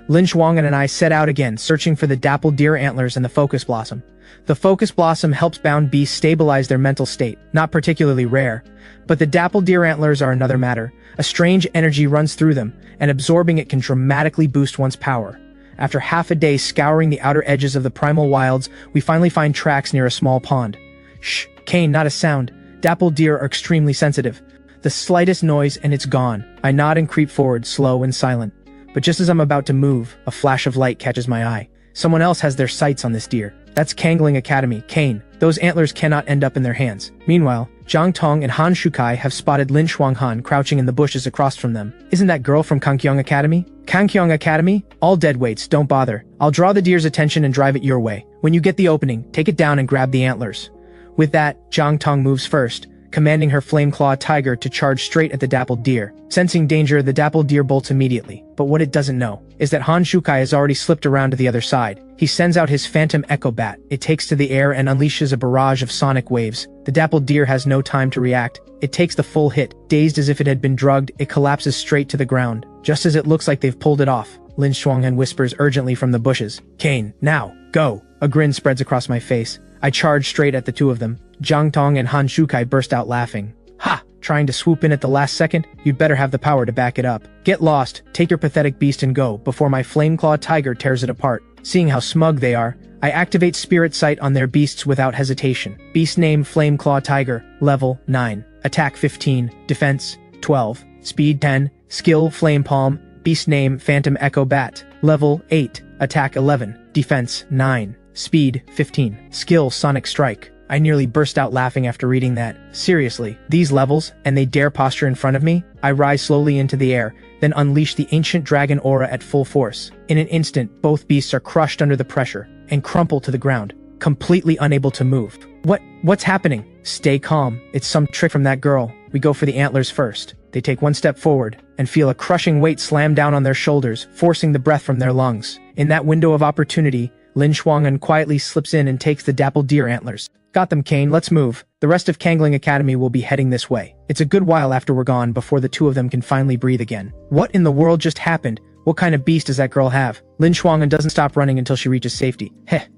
Lin Shuanghan and I set out again, searching for the dappled deer antlers and the focus blossom. The focus blossom helps bound beasts stabilize their mental state, not particularly rare. But the dappled deer antlers are another matter. A strange energy runs through them, and absorbing it can dramatically boost one's power. After half a day scouring the outer edges of the primal wilds, we finally find tracks near a small pond. Shh, Kane, not a sound. Dappled deer are extremely sensitive. The slightest noise and it's gone. I nod and creep forward, slow and silent. But just as I'm about to move, a flash of light catches my eye. Someone else has their sights on this deer. That's Kangling Academy. Kane, those antlers cannot end up in their hands. Meanwhile, Zhang Tong and Han Shukai have spotted Lin Shuanghan crouching in the bushes across from them. Isn't that girl from Kangkyong Academy? Kangkyong Academy? All deadweights, don't bother. I'll draw the deer's attention and drive it your way. When you get the opening, take it down and grab the antlers. With that, Zhang Tong moves first, commanding her flame-claw tiger to charge straight at the dappled deer. Sensing danger, the dappled deer bolts immediately, but what it doesn't know is that Han Shukai has already slipped around to the other side. He sends out his phantom echo bat. It takes to the air and unleashes a barrage of sonic waves. The dappled deer has no time to react. It takes the full hit. Dazed as if it had been drugged, it collapses straight to the ground. Just as it looks like they've pulled it off, Lin Shuanghan whispers urgently from the bushes, "Kane, now, go!" A grin spreads across my face. I charge straight at the two of them. Jiang Tong and Han Shukai burst out laughing. "Ha! Trying to swoop in at the last second? You'd better have the power to back it up. Get lost, take your pathetic beast and go, before my flame-claw tiger tears it apart." Seeing how smug they are, I activate Spirit Sight on their beasts without hesitation. Beast name Flame-Claw Tiger, level 9. Attack 15, Defense 12, Speed 10, Skill Flame Palm. Beast name Phantom Echo Bat, level 8. Attack 11, Defense 9, Speed 15, Skill Sonic Strike. I nearly burst out laughing after reading that. Seriously, these levels, and they dare posture in front of me? I rise slowly into the air, then unleash the ancient dragon aura at full force. In an instant, both beasts are crushed under the pressure and crumple to the ground, completely unable to move. What's happening? Stay calm. It's some trick from that girl. We go for the antlers first. They take one step forward and feel a crushing weight slam down on their shoulders, forcing the breath from their lungs. In that window of opportunity, Lin Shuanghan quietly slips in and takes the dappled deer antlers. Got them, Kane, let's move. The rest of Kangling Academy will be heading this way. It's a good while after we're gone before the two of them can finally breathe again. What in the world just happened? What kind of beast does that girl have? Lin Shuanghan doesn't stop running until she reaches safety.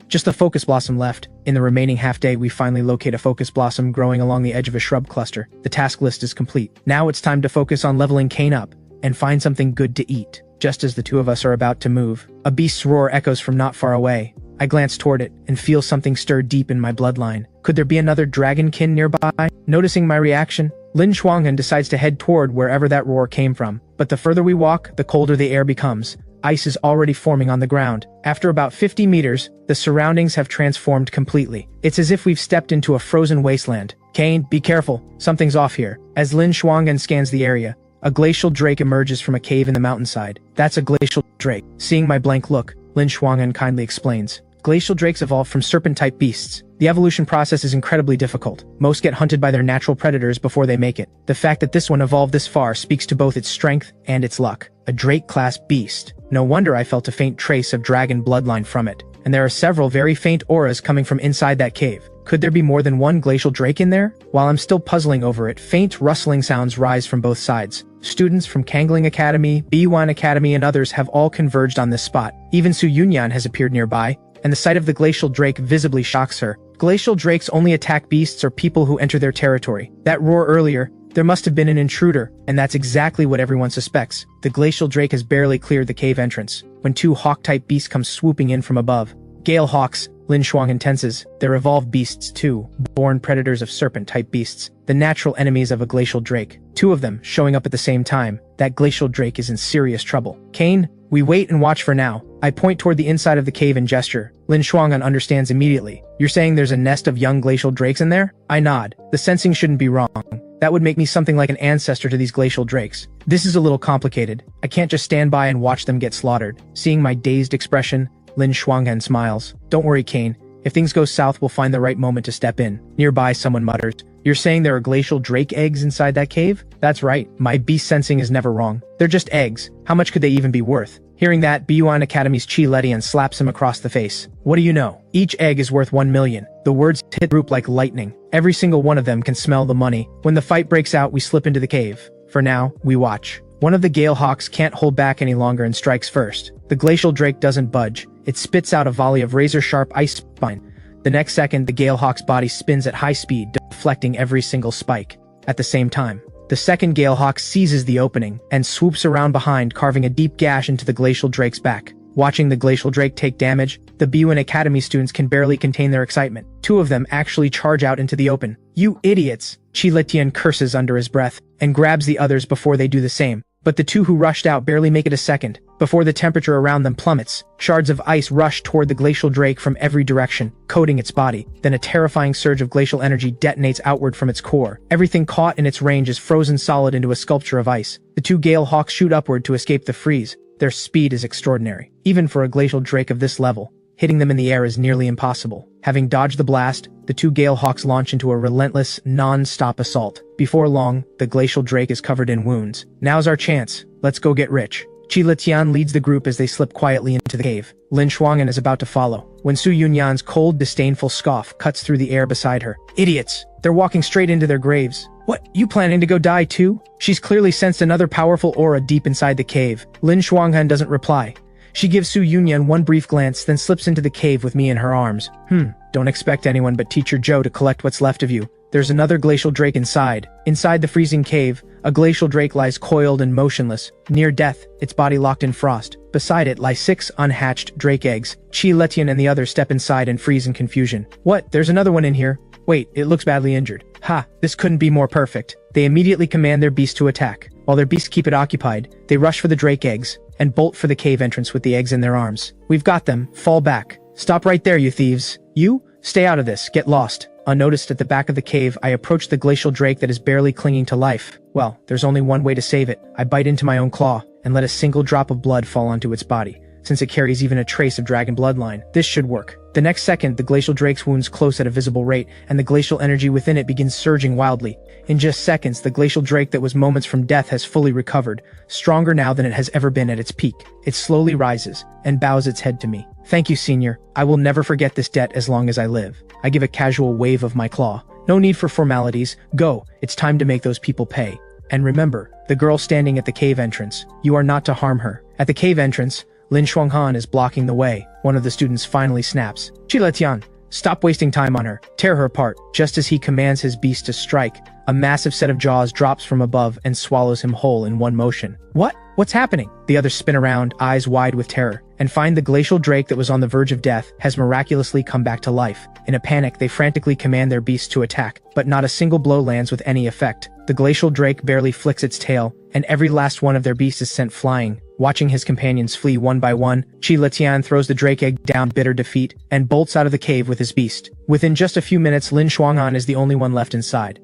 Just the focus blossom left. In the remaining half-day, we finally locate a focus blossom growing along the edge of a shrub cluster. The task list is complete. Now it's time to focus on leveling Kane up and find something good to eat. Just as the two of us are about to move, a beast's roar echoes from not far away. I glance toward it and feel something stir deep in my bloodline. Could there be another dragonkin nearby? Noticing my reaction, Lin Shuanghan decides to head toward wherever that roar came from. But the further we walk, the colder the air becomes. Ice is already forming on the ground. After about 50 meters, the surroundings have transformed completely. It's as if we've stepped into a frozen wasteland. Kane, be careful. Something's off here. As Lin Shuanghan scans the area, a glacial drake emerges from a cave in the mountainside. That's a glacial drake. Seeing my blank look, Lin Shuanghan kindly explains. Glacial drakes evolve from serpent-type beasts. The evolution process is incredibly difficult. Most get hunted by their natural predators before they make it. The fact that this one evolved this far speaks to both its strength and its luck. A drake-class beast. No wonder I felt a faint trace of dragon bloodline from it. And there are several very faint auras coming from inside that cave. Could there be more than one glacial drake in there? While I'm still puzzling over it, faint rustling sounds rise from both sides. Students from Kangling Academy, Lv1 Academy, and others have all converged on this spot. Even Su Yunyan has appeared nearby, and the sight of the glacial drake visibly shocks her. Glacial drakes only attack beasts or people who enter their territory. That roar earlier, there must have been an intruder, and that's exactly what everyone suspects. The glacial drake has barely cleared the cave entrance when two hawk-type beasts come swooping in from above. Gale hawks, Lin Shuanghan tenses. They're evolved beasts too, born predators of serpent-type beasts, the natural enemies of a glacial drake. Two of them showing up at the same time. That glacial drake is in serious trouble. Kane, we wait and watch for now. I point toward the inside of the cave and gesture. Lin Shuanghan understands immediately. You're saying there's a nest of young glacial drakes in there? I nod. The sensing shouldn't be wrong. That would make me something like an ancestor to these glacial drakes. This is a little complicated. I can't just stand by and watch them get slaughtered. Seeing my dazed expression, Lin Shuanghan smiles. Don't worry, Kane. If things go south, we'll find the right moment to step in. Nearby, someone mutters. You're saying there are glacial drake eggs inside that cave? That's right. My beast sensing is never wrong. They're just eggs. How much could they even be worth? Hearing that, Lv1 Academy's Chi Letian slaps him across the face. What do you know? Each egg is worth 1 million. The words hit group like lightning. Every single one of them can smell the money. When the fight breaks out, we slip into the cave. For now, we watch. One of the Gale Hawks can't hold back any longer and strikes first. The glacial drake doesn't budge. It spits out a volley of razor-sharp ice spine. The next second, the Gale Hawk's body spins at high speed, deflecting every single spike. At the same time, the second Gale Hawk seizes the opening and swoops around behind, carving a deep gash into the glacial drake's back. Watching the glacial drake take damage, the Lv1 Academy students can barely contain their excitement. Two of them actually charge out into the open. You idiots! Chi Letian curses under his breath and grabs the others before they do the same. But the two who rushed out barely make it a second. Before the temperature around them plummets, shards of ice rush toward the glacial drake from every direction, coating its body. Then a terrifying surge of glacial energy detonates outward from its core. Everything caught in its range is frozen solid into a sculpture of ice. The two Gale Hawks shoot upward to escape the freeze. Their speed is extraordinary, even for a glacial drake of this level. hitting them in the air is nearly impossible. Having dodged the blast, the two Gale Hawks launch into a relentless, non-stop assault. Before long, the glacial drake is covered in wounds. Now's our chance. Let's go get rich. Qi Letian leads the group as they slip quietly into the cave. Lin Shuanghan is about to follow, when Su Yunyan's cold, disdainful scoff cuts through the air beside her. Idiots! They're walking straight into their graves. What, you planning to go die too? She's clearly sensed another powerful aura deep inside the cave. Lin Shuanghan doesn't reply. She gives Su Yunyan one brief glance, then slips into the cave with me in her arms. Don't expect anyone but Teacher Zhou to collect what's left of you. There's another glacial drake inside. Inside the freezing cave, a glacial drake lies coiled and motionless, near death, its body locked in frost. Beside it lie 6 unhatched drake eggs. Qi Letian and the others step inside and freeze in confusion. What? There's another one in here. Wait, it looks badly injured. Ha, this couldn't be more perfect. They immediately command their beast to attack. While their beasts keep it occupied, they rush for the drake eggs, and bolt for the cave entrance with the eggs in their arms. We've got them. Fall back. Stop right there, you thieves. You? Stay out of this. Get lost. Unnoticed at the back of the cave, I approach the glacial drake that is barely clinging to life. Well, there's only one way to save it. I bite into my own claw, and let a single drop of blood fall onto its body, since it carries even a trace of dragon bloodline. This should work. The next second, the glacial drake's wounds close at a visible rate, and the glacial energy within it begins surging wildly. In just seconds, the glacial drake that was moments from death has fully recovered, stronger now than it has ever been at its peak. It slowly rises, and bows its head to me. Thank you, Senior. I will never forget this debt as long as I live. I give a casual wave of my claw. No need for formalities. Go. It's time to make those people pay. And remember, the girl standing at the cave entrance. You are not to harm her. At the cave entrance, Lin Shuanghan is blocking the way. One of the students finally snaps. Qi Letian, stop wasting time on her. Tear her apart. Just as he commands his beast to strike, a massive set of jaws drops from above and swallows him whole in one motion. What? What's happening? The others spin around, eyes wide with terror, and find the glacial drake that was on the verge of death has miraculously come back to life. In a panic, they frantically command their beasts to attack, but not a single blow lands with any effect. The glacial drake barely flicks its tail, and every last one of their beasts is sent flying. Watching his companions flee one by one, Qi Letian throws the drake egg down bitter defeat, and bolts out of the cave with his beast. Within just a few minutes, Lin Shuanghan is the only one left inside.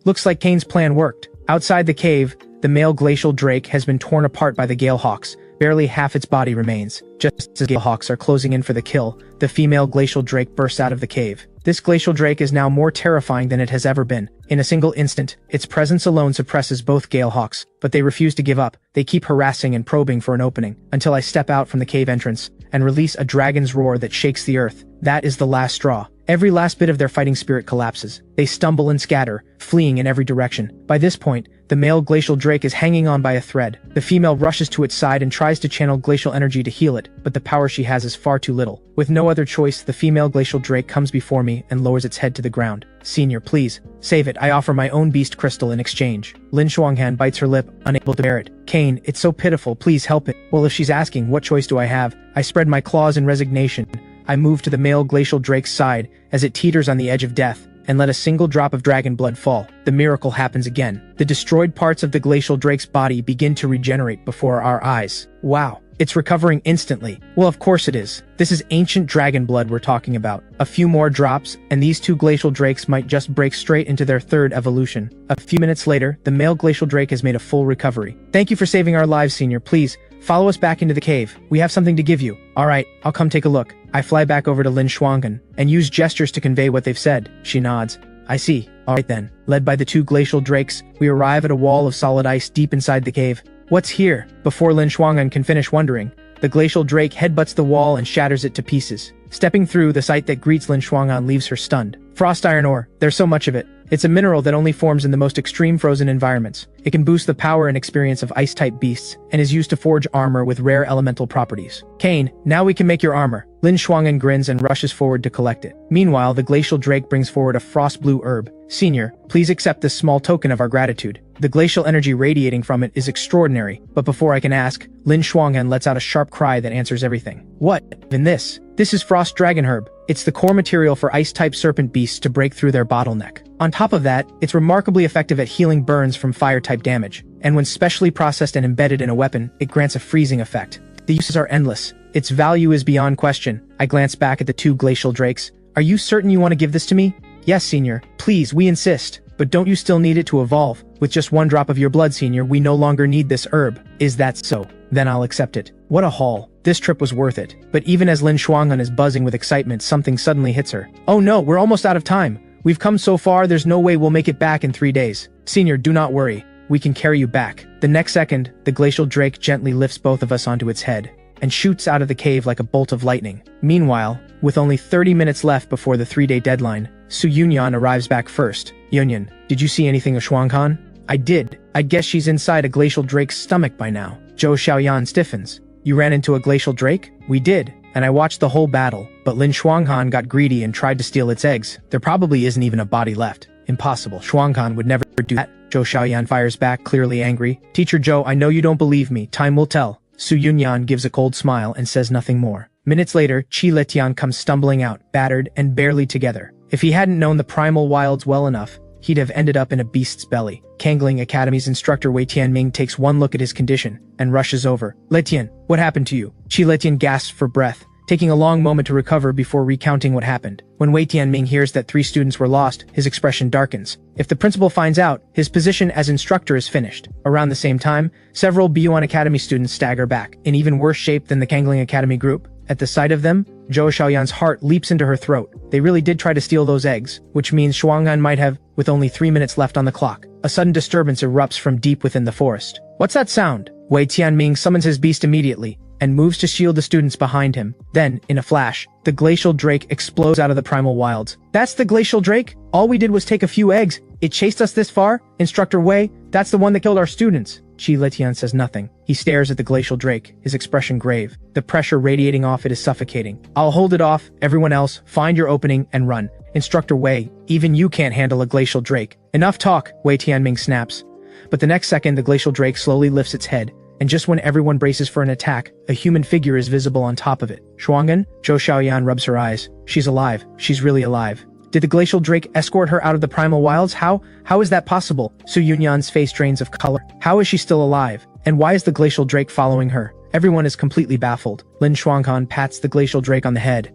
Looks like Kane's plan worked. Outside the cave, the male glacial drake has been torn apart by the Gale Hawks. Barely half its body remains. Just as Gale Hawks are closing in for the kill, the female glacial drake bursts out of the cave. This glacial drake is now more terrifying than it has ever been. In a single instant, its presence alone suppresses both Gale Hawks, but they refuse to give up. They keep harassing and probing for an opening, until I step out from the cave entrance, and release a dragon's roar that shakes the earth. That is the last straw. Every last bit of their fighting spirit collapses. They stumble and scatter, fleeing in every direction. By this point, the male glacial drake is hanging on by a thread. The female rushes to its side and tries to channel glacial energy to heal it, but the power she has is far too little. With no other choice, the female glacial drake comes before me and lowers its head to the ground. Senior, please, save it. I offer my own beast crystal in exchange. Lin Shuanghan bites her lip, unable to bear it. Kane, it's so pitiful, please help it. Well, if she's asking, what choice do I have? I spread my claws in resignation. I move to the male glacial drake's side as it teeters on the edge of death, and let a single drop of dragon blood fall. The miracle happens again. The destroyed parts of the glacial drake's body begin to regenerate before our eyes. Wow, it's recovering instantly. Well, of course it is. This is ancient dragon blood we're talking about. A few more drops, and these two glacial drakes might just break straight into their third evolution. A few minutes later, the male glacial drake has made a full recovery. Thank you for saving our lives, Senior. Please, follow us back into the cave. We have something to give you. Alright, I'll come take a look. I fly back over to Lin Shuanghan, and use gestures to convey what they've said. She nods. I see. Alright then. Led by the two glacial drakes, we arrive at a wall of solid ice deep inside the cave. What's here? Before Lin Shuanghan can finish wondering, the glacial drake headbutts the wall and shatters it to pieces. Stepping through, the sight that greets Lin Shuanghan leaves her stunned. Frost iron ore. There's so much of it. It's a mineral that only forms in the most extreme frozen environments. It can boost the power and experience of ice-type beasts, and is used to forge armor with rare elemental properties. Kane, now we can make your armor. Lin Shuanghan grins and rushes forward to collect it. Meanwhile, the glacial drake brings forward a frost blue herb. Senior, please accept this small token of our gratitude. The glacial energy radiating from it is extraordinary, but before I can ask, Lin Shuanghan lets out a sharp cry that answers everything. What? Even this? This is frost dragon herb. It's the core material for ice-type serpent beasts to break through their bottleneck. On top of that, it's remarkably effective at healing burns from fire-type damage, and when specially processed and embedded in a weapon, it grants a freezing effect. The uses are endless. Its value is beyond question. I glance back at the two glacial drakes. Are you certain you want to give this to me? Yes, Senior. Please, we insist. But don't you still need it to evolve? With just one drop of your blood, senior, we no longer need this herb. Is that so? Then I'll accept it. What a haul. This trip was worth it. But even as Lin Shuanghan is buzzing with excitement, something suddenly hits her. Oh no, we're almost out of time. We've come so far, there's no way we'll make it back in 3 days. Senior, do not worry. We can carry you back. The next second, the glacial drake gently lifts both of us onto its head and shoots out of the cave like a bolt of lightning. Meanwhile, with only 30 minutes left before the 3-day deadline, Su Yunyan arrives back first. Yunyan, did you see anything of Shuanghan? I did. I guess she's inside a glacial drake's stomach by now. Zhou Xiaoyan stiffens. You ran into a glacial drake? We did, and I watched the whole battle, but Lin Shuanghan got greedy and tried to steal its eggs. There probably isn't even a body left. Impossible. Shuanghan would never do that. Zhou Xiaoyan fires back, clearly angry. Teacher Zhou, I know you don't believe me. Time will tell. Su Yunyan gives a cold smile and says nothing more. Minutes later, Qi Letian comes stumbling out, battered and barely together. If he hadn't known the primal wilds well enough, he'd have ended up in a beast's belly. Kangling Academy's instructor Wei Tianming takes one look at his condition and rushes over. Letian, what happened to you? Qi Letian gasps for breath, taking a long moment to recover before recounting what happened. When Wei Tianming hears that 3 students were lost, his expression darkens. If the principal finds out, his position as instructor is finished. Around the same time, several Lv1 Academy students stagger back, in even worse shape than the Kangling Academy group. At the sight of them, Zhou Xiaoyan's heart leaps into her throat. They really did try to steal those eggs, which means Shuanghan might have, with only 3 minutes left on the clock. A sudden disturbance erupts from deep within the forest. What's that sound? Wei Tianming summons his beast immediately and moves to shield the students behind him. Then, in a flash, the glacial drake explodes out of the primal wilds. That's the glacial drake? All we did was take a few eggs. It chased us this far? Instructor Wei, that's the one that killed our students. Qi Letian says nothing. He stares at the glacial drake, his expression grave. The pressure radiating off it is suffocating. I'll hold it off. Everyone else, find your opening and run. Instructor Wei, even you can't handle a glacial drake. Enough talk, Wei Tianming snaps. But the next second, the glacial drake slowly lifts its head, and just when everyone braces for an attack, a human figure is visible on top of it. Shuanghan? Zhou Xiaoyan rubs her eyes. She's alive. She's really alive. Did the glacial drake escort her out of the primal wilds? How is that possible? Su Yunyan's face drains of color. How is she still alive? And why is the glacial drake following her? Everyone is completely baffled. Lin Shuanghan pats the glacial drake on the head.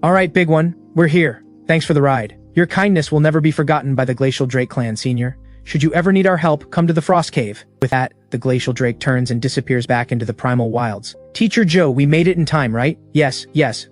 Alright, big one. We're here. Thanks for the ride. Your kindness will never be forgotten by the glacial drake clan, senior. Should you ever need our help, come to the frost cave. With that, the glacial drake turns and disappears back into the primal wilds. Teacher Zhou, we made it in time, right? Yes,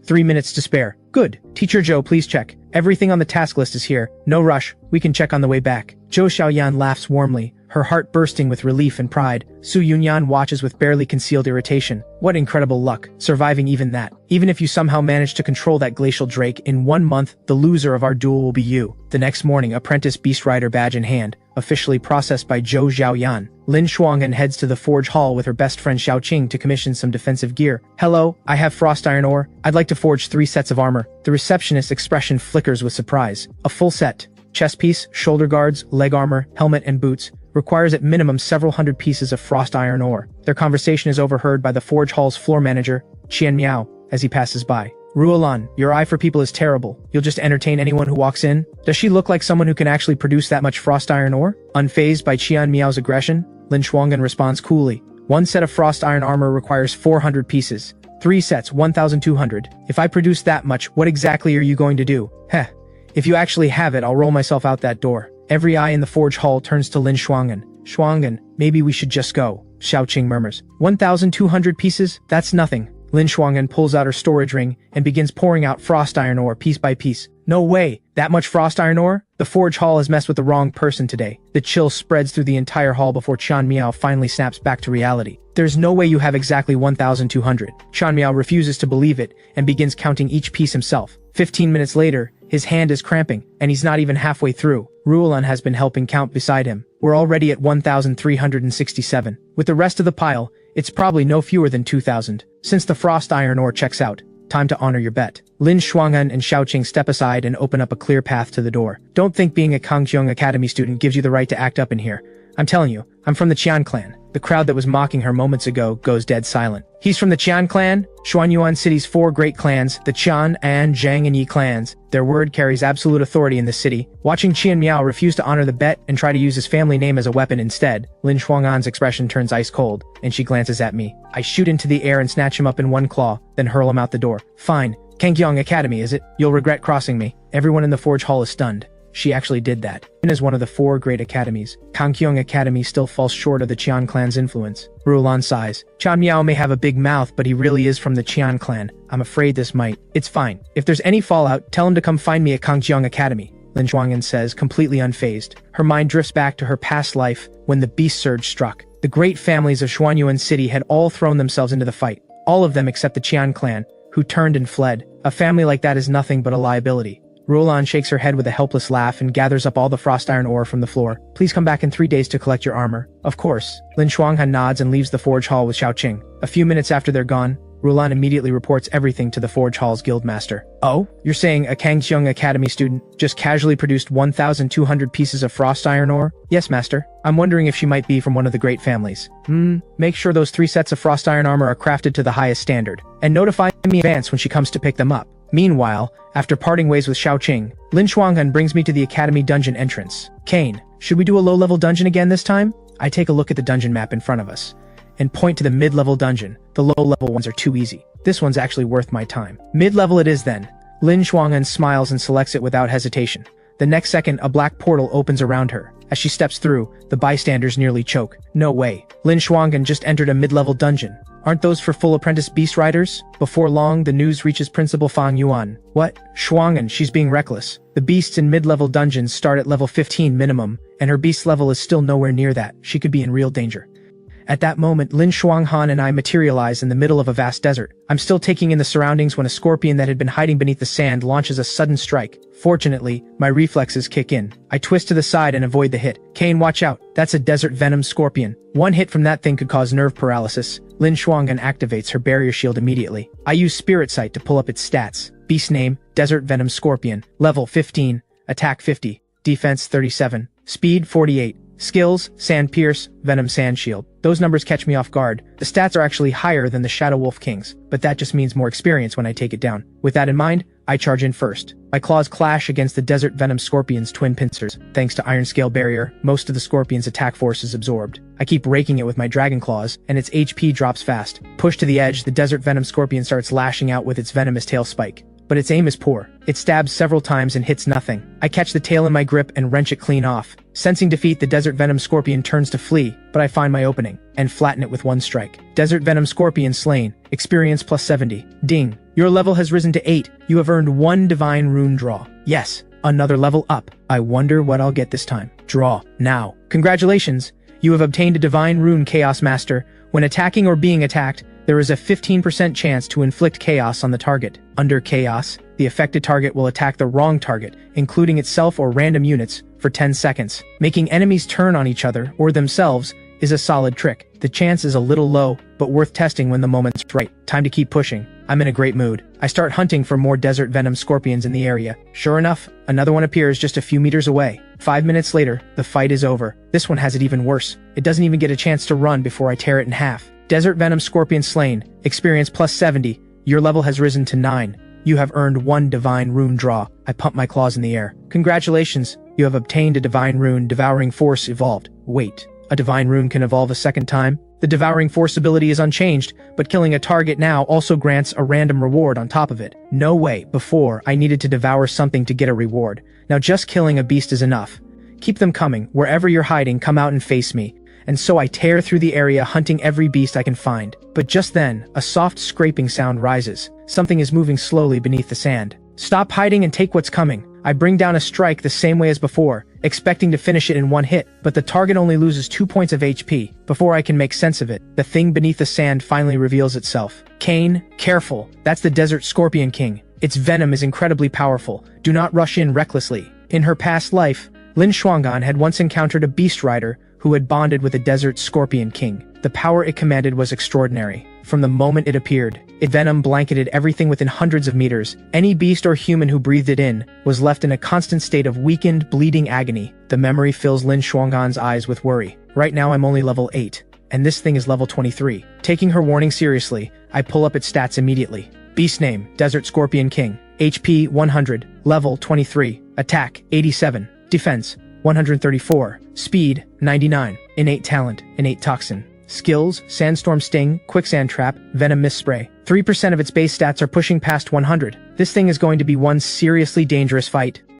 3 minutes to spare. Good. Teacher Zhou, please check. Everything on the task list is here. No rush. We can check on the way back. Zhou Xiaoyan laughs warmly, her heart bursting with relief and pride. Su Yunyan watches with barely concealed irritation. What incredible luck, surviving even that. Even if you somehow manage to control that glacial drake, in 1 month, the loser of our duel will be you. The next morning, apprentice beast rider badge in hand, officially processed by Zhou Xiaoyan, Lin Shuanghan heads to the forge hall with her best friend Xiaoqing to commission some defensive gear. Hello, I have frost iron ore. I'd like to forge 3 sets of armor. The receptionist's expression flickers with surprise. A full set. Chest piece, shoulder guards, leg armor, helmet, and boots. Requires at minimum several hundred pieces of frost iron ore. Their conversation is overheard by the forge hall's floor manager, Qian Miao, as he passes by. Ruolan, your eye for people is terrible. You'll just entertain anyone who walks in? Does she look like someone who can actually produce that much frost iron ore? Unfazed by Qian Miao's aggression, Lin Shuanghan responds coolly. 1 set of frost iron armor requires 400 pieces. 3 sets, 1,200. If I produce that much, what exactly are you going to do? Heh. If you actually have it, I'll roll myself out that door. Every eye in the forge hall turns to Lin Shuanghan. Shuanghan, maybe we should just go, Xiaoqing murmurs. 1,200 pieces? That's nothing. Lin Shuanghan pulls out her storage ring and begins pouring out frost iron ore piece by piece. No way! That much frost iron ore? The forge hall has messed with the wrong person today. The chill spreads through the entire hall before Qian Miao finally snaps back to reality. There's no way you have exactly 1,200. Qian Miao refuses to believe it and begins counting each piece himself. 15 minutes later, his hand is cramping, and he's not even halfway through. Ruolan has been helping count beside him. We're already at 1,367. With the rest of the pile, it's probably no fewer than 2,000. Since the frost iron ore checks out, time to honor your bet. Lin Shuanghan and Xiaoqing step aside and open up a clear path to the door. Don't think being a Kangqiong Academy student gives you the right to act up in here. I'm telling you, I'm from the Qian clan. The crowd that was mocking her moments ago goes dead silent. He's from the Qian clan? Xuanyuan City's 4 great clans, the Qian, An, Zhang, and Yi clans. Their word carries absolute authority in the city. Watching Qian Miao refuse to honor the bet and try to use his family name as a weapon instead, Lin Shuanghan's expression turns ice cold, and she glances at me. I shoot into the air and snatch him up in one claw, then hurl him out the door. Fine. Kangqiong Academy, is it? You'll regret crossing me. Everyone in the forge hall is stunned. she actually did that. And as one of the 4 great academies, Kangkyung Academy still falls short of the Qian clan's influence. Rulan sighs. Chan Miao may have a big mouth, but he really is from the Qian clan. I'm afraid this might. It's fine. If there's any fallout, tell him to come find me at Kangkyung Academy, Lin Shuanghan says, completely unfazed. Her mind drifts back to her past life when the beast surge struck. The great families of Xuanyuan City had all thrown themselves into the fight. All of them except the Qian clan, who turned and fled. A family like that is nothing but a liability. Rulan shakes her head with a helpless laugh and gathers up all the frost iron ore from the floor. Please come back in 3 days to collect your armor. Of course. Lin Shuanghan nods and leaves the forge hall with Xiaoqing. A few minutes after they're gone, Rulan immediately reports everything to the forge hall's guildmaster. Oh? You're saying a Kangkyung Academy student just casually produced 1,200 pieces of frost iron ore? Yes, master. I'm wondering if she might be from one of the great families. Make sure those 3 sets of frost iron armor are crafted to the highest standard, and notify me in advance when she comes to pick them up. Meanwhile, after parting ways with Xiaoqing, Lin Shuanghan brings me to the academy dungeon entrance. Kane, should we do a low-level dungeon again this time? I take a look at the dungeon map in front of us and point to the mid-level dungeon. The low-level ones are too easy. This one's actually worth my time. Mid-level it is then. Lin Shuanghan smiles and selects it without hesitation. The next second, a black portal opens around her. As she steps through, the bystanders nearly choke. No way. Lin Shuanghan just entered a mid-level dungeon. Aren't those for full apprentice beast riders? Before long, the news reaches Principal Fang Yuan. What? Shuanghan, she's being reckless. The beasts in mid-level dungeons start at level 15 minimum, and her beast level is still nowhere near that. She could be in real danger. At that moment, Lin Shuanghan and I materialize in the middle of a vast desert. I'm still taking in the surroundings when a scorpion that had been hiding beneath the sand launches a sudden strike. Fortunately, my reflexes kick in. I twist to the side and avoid the hit. Kane, watch out. That's a desert venom scorpion. One hit from that thing could cause nerve paralysis. Lin Shuanghan activates her barrier shield immediately. I use Spirit Sight to pull up its stats. Beast name, Desert Venom Scorpion. Level 15. Attack 50. Defense 37. Speed 48. Skills, Sand Pierce, Venom Sand Shield. Those numbers catch me off guard. The stats are actually higher than the Shadow Wolf King's, but that just means more experience when I take it down. With that in mind, I charge in first. My claws clash against the Desert Venom Scorpion's twin pincers. Thanks to Iron Scale Barrier, most of the Scorpion's attack force is absorbed. I keep raking it with my Dragon Claws, and its HP drops fast. Pushed to the edge, the Desert Venom Scorpion starts lashing out with its venomous tail spike. But its aim is poor. It stabs several times and hits nothing. I catch the tail in my grip and wrench it clean off. Sensing defeat, the Desert Venom Scorpion turns to flee, but I find my opening, and flatten it with one strike. Desert Venom Scorpion slain. Experience plus 70. Ding. Your level has risen to 8. You have earned 1 Divine Rune Draw. Yes, another level up. I wonder what I'll get this time. Draw. Now. Congratulations. You have obtained a Divine Rune Chaos Master. When attacking or being attacked, there is a 15% chance to inflict chaos on the target. Under chaos, the affected target will attack the wrong target, including itself or random units, for 10 seconds. Making enemies turn on each other, or themselves, is a solid trick. The chance is a little low, but worth testing when the moment's right. Time to keep pushing. I'm in a great mood. I start hunting for more Desert Venom Scorpions in the area. Sure enough, another one appears just a few meters away. 5 minutes later, the fight is over. This one has it even worse. It doesn't even get a chance to run before I tear it in half. Desert Venom Scorpion slain. Experience plus 70. Your level has risen to 9. You have earned 1 Divine Rune Draw. I pump my claws in the air. Congratulations. You have obtained a Divine Rune Devouring Force evolved. Wait. A Divine Rune can evolve a second time? The Devouring Force ability is unchanged, but killing a target now also grants a random reward on top of it. No way. Before, I needed to devour something to get a reward. Now just killing a beast is enough. Keep them coming. Wherever you're hiding, come out and face me. And so I tear through the area hunting every beast I can find. But just then, a soft scraping sound rises. Something is moving slowly beneath the sand. Stop hiding and take what's coming. I bring down a strike the same way as before, expecting to finish it in one hit, but the target only loses 2 points of HP. Before I can make sense of it, the thing beneath the sand finally reveals itself. Kane, careful. That's the Desert Scorpion King. Its venom is incredibly powerful. Do not rush in recklessly. In her past life, Lin Shuanghan had once encountered a beast rider who had bonded with the Desert Scorpion King. The power it commanded was extraordinary. From the moment it appeared, its venom blanketed everything within hundreds of meters. Any beast or human who breathed it in was left in a constant state of weakened, bleeding agony. The memory fills Lin Shuanghan's eyes with worry. Right now I'm only level 8, and this thing is level 23. Taking her warning seriously, I pull up its stats immediately. Beast name, Desert Scorpion King. HP 100, level 23, attack 87, defense 134, speed 99, innate talent, innate toxin. Skills, Sandstorm Sting, Quicksand Trap, Venom Mist Spray. 3% of its base stats are pushing past 100. This thing is going to be one seriously dangerous fight.